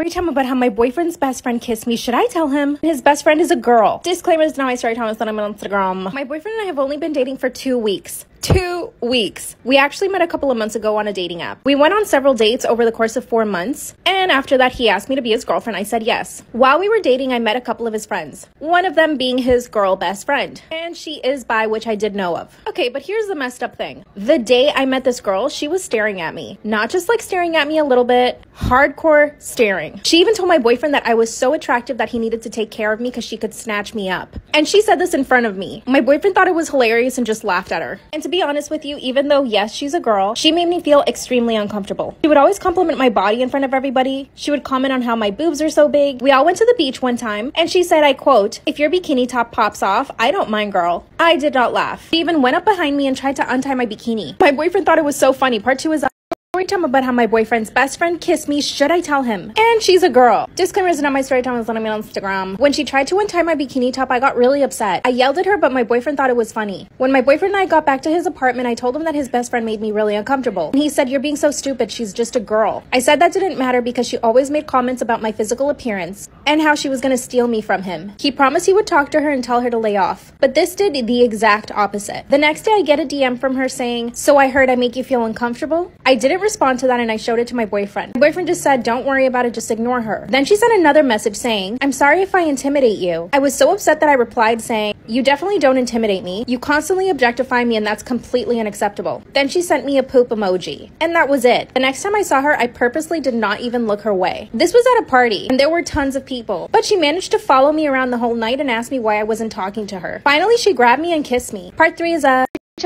Time about how my boyfriend's best friend kissed me. Should I tell him? His best friend is a girl. Disclaimer, is not my story time, it's not on Instagram. My boyfriend and I have only been dating for 2 weeks. 2 weeks. We actually met a couple of months ago on a dating app. We went on several dates over the course of 4 months, and after that he asked me to be his girlfriend. I said yes. While we were dating, I met a couple of his friends, one of them being his girl best friend, and she is bi, which I did know of. Okay, but here's the messed up thing. The day I met this girl, she was staring at me. Not just like staring at me a little bit, hardcore staring. She even told my boyfriend that I was so attractive that he needed to take care of me because she could snatch me up. And she said this in front of me. My boyfriend thought it was hilarious and just laughed at her. And to be honest with you, even though yes, she's a girl, she made me feel extremely uncomfortable. She would always compliment my body in front of everybody. She would comment on how my boobs are so big. We all went to the beach one time and she said, I quote, "If your bikini top pops off, I don't mind, girl." I did not laugh. She even went up behind me and tried to untie my bikini. My boyfriend thought it was so funny. Part 2 is story time about how my boyfriend's best friend kissed me. Should I tell him? And she's a girl. Disclaimer, is not my story time, it's not on Instagram. When she tried to untie my bikini top, I got really upset. I yelled at her, but my boyfriend thought it was funny. When my boyfriend and I got back to his apartment, I told him that his best friend made me really uncomfortable. And he said, "You're being so stupid, she's just a girl." I said that didn't matter because she always made comments about my physical appearance and how she was gonna steal me from him. He promised he would talk to her and tell her to lay off. But this did the exact opposite. The next day I get a DM from her saying, "So I heard I make you feel uncomfortable?" I didn't respond to that and I showed it to my boyfriend. My boyfriend just said, "Don't worry about it, just ignore her." Then she sent another message saying, "I'm sorry if I intimidate you." I was so upset that I replied saying, "You definitely don't intimidate me. You constantly objectify me and that's completely unacceptable." Then she sent me a poop emoji. And that was it. The next time I saw her, I purposely did not even look her way. This was at a party and there were tons of people, but she managed to follow me around the whole night and asked me why I wasn't talking to her. Finally, she grabbed me and kissed me. Part 3 is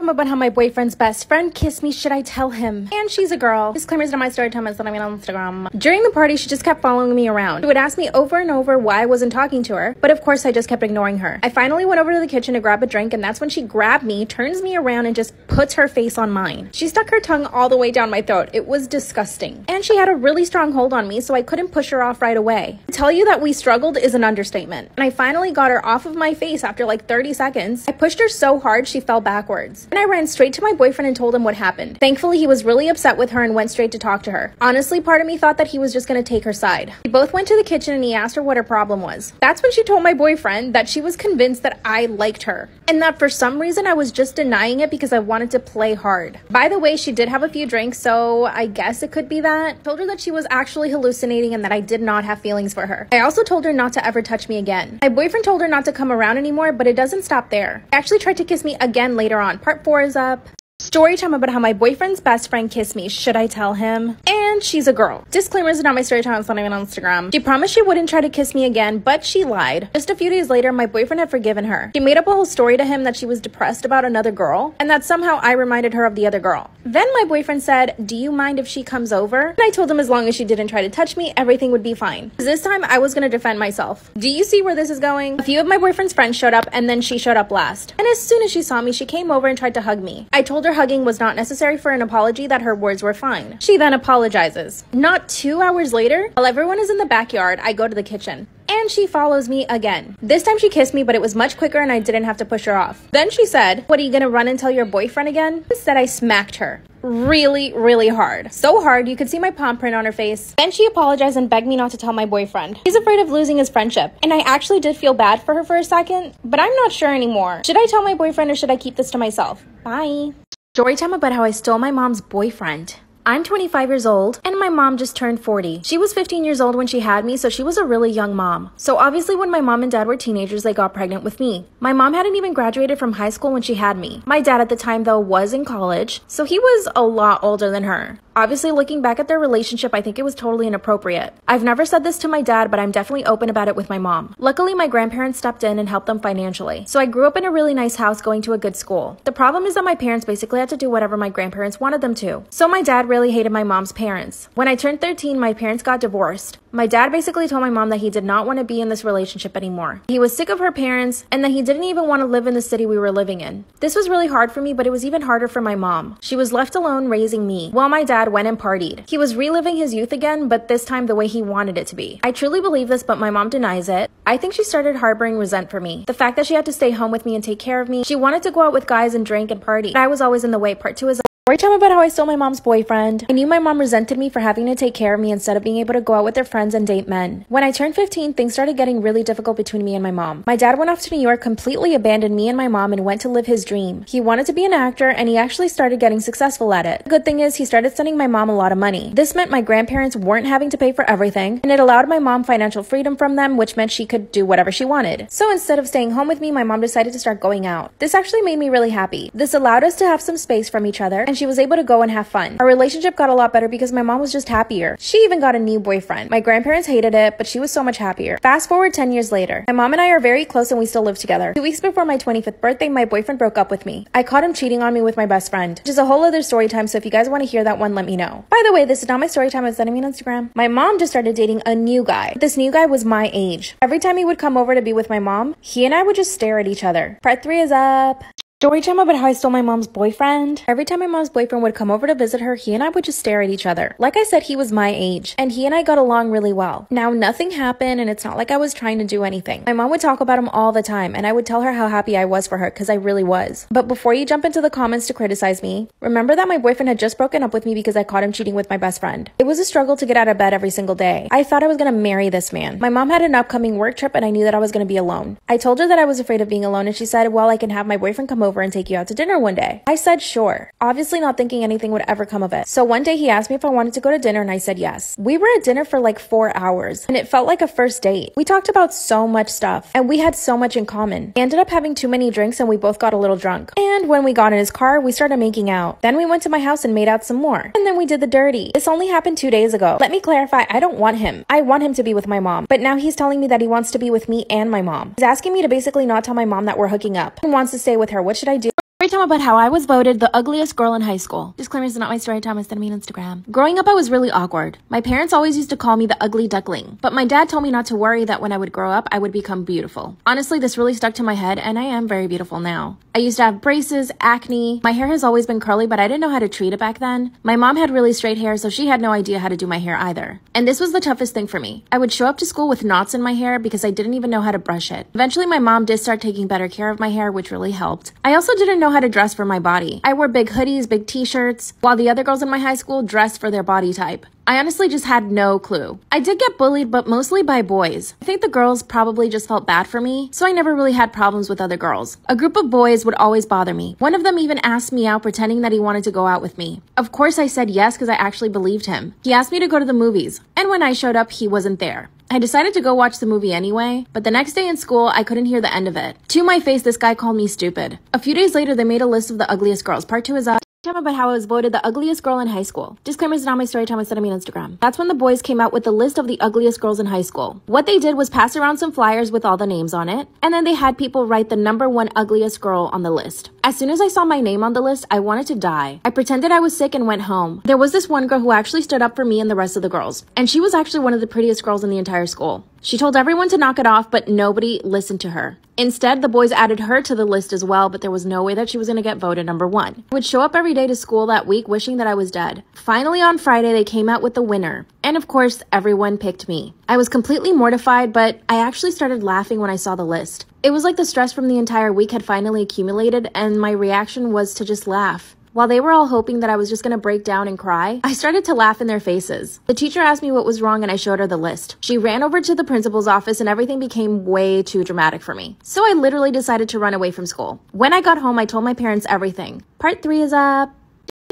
about how my boyfriend's best friend kissed me. Should I tell him? And she's a girl. Disclaimer, is not my story time, it's not on Instagram. During the party, she just kept following me around. She would ask me over and over why I wasn't talking to her, but of course I just kept ignoring her. I finally went over to the kitchen to grab a drink, and that's when she grabbed me, turns me around, and just puts her face on mine. She stuck her tongue all the way down my throat. It was disgusting. And she had a really strong hold on me, so I couldn't push her off right away. To tell you that we struggled is an understatement. And I finally got her off of my face after like 30 seconds. I pushed her so hard she fell backwards. And I ran straight to my boyfriend and told him what happened. Thankfully, he was really upset with her and went straight to talk to her. Honestly, part of me thought that he was just gonna take her side. We both went to the kitchen and he asked her what her problem was. That's when she told my boyfriend that she was convinced that I liked her, and that for some reason I was just denying it because I wanted to play hard. By the way, she did have a few drinks, so I guess it could be that. I told her that she was actually hallucinating and that I did not have feelings for her. I also told her not to ever touch me again. My boyfriend told her not to come around anymore, but it doesn't stop there. He actually tried to kiss me again later on. Part 4 is up. Story time about how my boyfriend's best friend kissed me. Should I tell him? And she's a girl. Disclaimer, is not my story time, it's not even on Instagram. She promised she wouldn't try to kiss me again, but she lied. Just a few days later, my boyfriend had forgiven her. She made up a whole story to him that she was depressed about another girl, and that somehow I reminded her of the other girl. Then my boyfriend said, "Do you mind if she comes over?" And I told him as long as she didn't try to touch me, everything would be fine. This time, I was gonna defend myself. Do you see where this is going? A few of my boyfriend's friends showed up, and then she showed up last. And as soon as she saw me, she came over and tried to hug me. I told her hugging was not necessary for an apology, that her words were fine. She then apologizes. Not 2 hours later, while everyone is in the backyard, I go to the kitchen. And she follows me again. This time she kissed me, but it was much quicker and I didn't have to push her off. Then she said, "What, are you gonna run and tell your boyfriend again?" Instead, I smacked her. Really, really hard. So hard, you could see my palm print on her face. Then she apologized and begged me not to tell my boyfriend. He's afraid of losing his friendship. And I actually did feel bad for her for a second, but I'm not sure anymore. Should I tell my boyfriend or should I keep this to myself? Bye. Story time about how I stole my mom's boyfriend. I'm 25 years old, and my mom just turned 40. She was 15 years old when she had me, so she was a really young mom. So obviously when my mom and dad were teenagers, they got pregnant with me. My mom hadn't even graduated from high school when she had me. My dad at the time, though, was in college, so he was a lot older than her. Obviously, looking back at their relationship, I think it was totally inappropriate. I've never said this to my dad, but I'm definitely open about it with my mom. Luckily, my grandparents stepped in and helped them financially. So I grew up in a really nice house going to a good school. The problem is that my parents basically had to do whatever my grandparents wanted them to. So my dad really hated my mom's parents. When I turned 13, my parents got divorced. My dad basically told my mom that he did not want to be in this relationship anymore. He was sick of her parents and that he didn't even want to live in the city we were living in. This was really hard for me, but it was even harder for my mom. She was left alone raising me while my dad went and partied. He was reliving his youth again, but this time the way he wanted it to be. I truly believe this, but my mom denies it. I think she started harboring resent for me. The fact that she had to stay home with me and take care of me. She wanted to go out with guys and drink and party, but I was always in the way. Part 2 is Story time about how I stole my mom's boyfriend. I knew my mom resented me for having to take care of me instead of being able to go out with their friends and date men. When I turned 15, things started getting really difficult between me and my mom. My dad went off to New York, completely abandoned me and my mom, and went to live his dream. He wanted to be an actor, and he actually started getting successful at it. The good thing is, he started sending my mom a lot of money. This meant my grandparents weren't having to pay for everything, and it allowed my mom financial freedom from them, which meant she could do whatever she wanted. So instead of staying home with me, my mom decided to start going out. This actually made me really happy. This allowed us to have some space from each other, and she was able to go and have fun. Our relationship got a lot better because my mom was just happier. She even got a new boyfriend. My grandparents hated it, but she was so much happier. Fast forward 10 years later. My mom and I are very close and we still live together. 2 weeks before my 25th birthday, my boyfriend broke up with me. I caught him cheating on me with my best friend, which is a whole other story time, so if you guys want to hear that one, let me know. By the way, this is not my story time, I'm sending me on Instagram. My mom just started dating a new guy. This new guy was my age. Every time he would come over to be with my mom, he and I would just stare at each other. Part 3 is up. Story time about how I stole my mom's boyfriend. Every time my mom's boyfriend would come over to visit her, he and I would just stare at each other. Like I said, he was my age, and he and I got along really well. Now, nothing happened, and it's not like I was trying to do anything. My mom would talk about him all the time, and I would tell her how happy I was for her, because I really was. But before you jump into the comments to criticize me, remember that my boyfriend had just broken up with me because I caught him cheating with my best friend. It was a struggle to get out of bed every single day. I thought I was gonna marry this man. My mom had an upcoming work trip, and I knew that I was gonna be alone. I told her that I was afraid of being alone, and she said, well, I can have my boyfriend come over and take you out to dinner one day. I said sure, obviously not thinking anything would ever come of it. So one day he asked me if I wanted to go to dinner and I said yes. We were at dinner for like 4 hours and it felt like a first date. We talked about so much stuff and we had so much in common. We ended up having too many drinks and we both got a little drunk. And when we got in his car, we started making out. Then we went to my house and made out some more. And then we did the dirty. This only happened 2 days ago. Let me clarify, I don't want him. I want him to be with my mom. But now he's telling me that he wants to be with me and my mom. He's asking me to basically not tell my mom that we're hooking up and wants to stay with her. What should I do? Story time about how I was voted the ugliest girl in high school. Disclaimer, is not my story time, it's me on Instagram. Growing up, I was really awkward. My parents always used to call me the ugly duckling, but my dad told me not to worry, that when I would grow up, I would become beautiful. Honestly, this really stuck to my head, and I am very beautiful now. I used to have braces, acne. My hair has always been curly, but I didn't know how to treat it back then. My mom had really straight hair, so she had no idea how to do my hair either. And this was the toughest thing for me. I would show up to school with knots in my hair because I didn't even know how to brush it. Eventually, my mom did start taking better care of my hair, which really helped. I also didn't know how to dress for my body. I wore big hoodies, big t-shirts, while the other girls in my high school dressed for their body type. I honestly just had no clue. I did get bullied, but mostly by boys. I think the girls probably just felt bad for me, so I never really had problems with other girls. A group of boys would always bother me. One of them even asked me out, pretending that he wanted to go out with me. Of course I said yes because I actually believed him. He asked me to go to the movies, and when I showed up, he wasn't there. I decided to go watch the movie anyway, but the next day in school, I couldn't hear the end of it. To my face, this guy called me stupid. A few days later, they made a list of the ugliest girls. Part 2 is up. Time about how I was voted the ugliest girl in high school. Disclaimer, is not my story time, it's me on Instagram. That's when the boys came out with the list of the ugliest girls in high school. What they did was pass around some flyers with all the names on it, and then they had people write the #1 ugliest girl on the list. As soon as I saw my name on the list, I wanted to die. I pretended I was sick and went home. There was this one girl who actually stood up for me and the rest of the girls, and she was actually one of the prettiest girls in the entire school. She told everyone to knock it off, but nobody listened to her. Instead, the boys added her to the list as well, but there was no way that she was going to get voted #1. I would show up every day to school that week wishing that I was dead. Finally, on Friday, they came out with the winner. And of course, everyone picked me. I was completely mortified, but I actually started laughing when I saw the list. It was like the stress from the entire week had finally accumulated, and my reaction was to just laugh. While they were all hoping that I was just going to break down and cry, I started to laugh in their faces. The teacher asked me what was wrong and I showed her the list. She ran over to the principal's office and everything became way too dramatic for me. So I literally decided to run away from school. When I got home, I told my parents everything. Part 3 is up.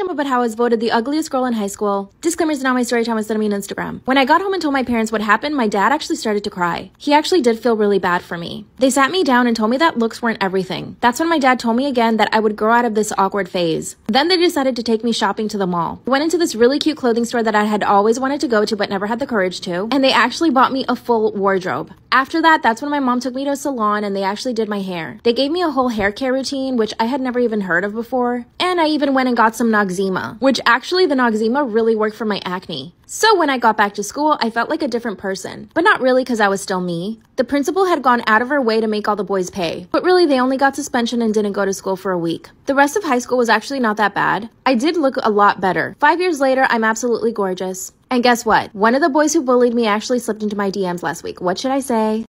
About how I was voted the ugliest girl in high school. Disclaimer, is not my story time, it's me on Instagram. When I got home and told my parents what happened, my dad actually started to cry. He actually did feel really bad for me. They sat me down and told me that looks weren't everything. That's when my dad told me again that I would grow out of this awkward phase. Then they decided to take me shopping to the mall. We went into this really cute clothing store that I had always wanted to go to but never had the courage to, and they actually bought me a full wardrobe. After that, that's when my mom took me to a salon and they actually did my hair. They gave me a whole hair care routine, which I had never even heard of before. And I even went and got some Noxzema, which actually the Noxzema really worked for my acne. So when I got back to school, I felt like a different person, but not really because I was still me. The principal had gone out of her way to make all the boys pay, but really they only got suspension and didn't go to school for a week. The rest of high school was actually not that bad. I did look a lot better. 5 years later, I'm absolutely gorgeous. And guess what? One of the boys who bullied me actually slipped into my DMs last week. What should I say?